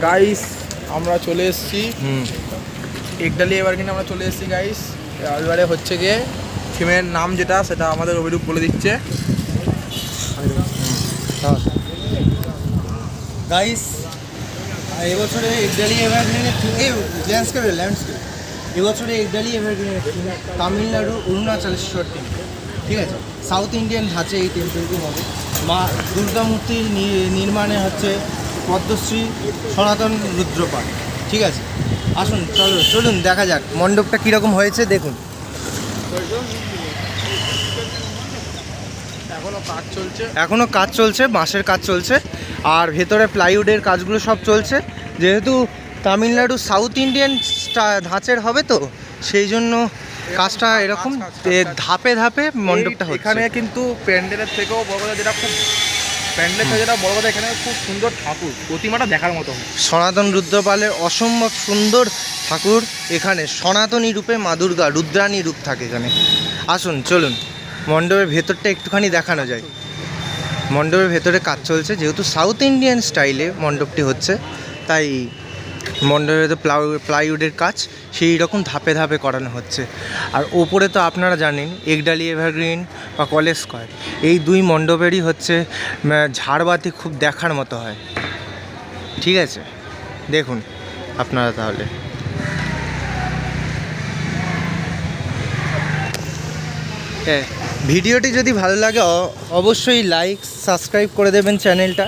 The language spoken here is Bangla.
গাইস আমরা চলে এসেছি একডালি এবার কিন্তু আমরা চলে এসেছি গাইস। এবারে হচ্ছে গিয়ে থিমের নাম যেটা সেটা আমাদের অভিরূপ বলে দিচ্ছে। গাইস এবছরে একডালি এভারগ্রিনের ল্যান্ডস্কেপ এবছরে একডালি এভারগ্রিনের তামিলনাড়ু অরুণাচলেশ্বর টেম্পল, ঠিক আছে। সাউথ ইন্ডিয়ান ধাঁচে এই টেম্পলটি হবে। মা দুর্গা মূর্তির নির্মাণে হচ্ছে পদ্মশ্রী সনাতন রুদ্রপাল, ঠিক আছে। আসুন চলুন দেখা যাক মণ্ডপটা কীরকম হয়েছে দেখুন। এখনও কাজ চলছে, বাঁশের কাজ চলছে, আর ভেতরে প্লাইউডের কাজগুলো সব চলছে। যেহেতু তামিলনাড়ু সাউথ ইন্ডিয়ান ধাঁচের হবে তো সেই জন্য কাজটা এরকম ধাপে ধাপে মণ্ডপটা হচ্ছে। এখানে কিন্তু প্যান্ডেলের থেকেও বড় কথা যেটা খুব প্যান্ডেলের থেকে যেটা বড় কথা, এখানে খুব সুন্দর ঠাকুর, প্রতিমাটা দেখার মতো। সনাতন রুদ্রপালের অসম্ভব সুন্দর ঠাকুর, এখানে সনাতনী রূপে মা দুর্গা রুদ্রাণী রূপ থাকে এখানে। আসুন চলুন মণ্ডপের ভেতরটা একটুখানি দেখানো যায়। মণ্ডপের ভেতরে কাজ চলছে, যেহেতু সাউথ ইন্ডিয়ান স্টাইলে মণ্ডপটি হচ্ছে তাই মণ্ডপের ভেতরে প্লাইউডের কাজ সেই রকম ধাপে ধাপে করানো হচ্ছে। আর ওপরে তো আপনারা জানেন একডালি এভারগ্রিন বা কলেজ স্কয়ার, এই দুই মণ্ডপেরই হচ্ছে ঝাড়বাতি খুব দেখার মতো হয়, ঠিক আছে। দেখুন আপনারা তাহলে। ভিডিওটি যদি ভালো লাগে অবশ্যই লাইক সাবস্ক্রাইব করে দেবেন চ্যানেলটা।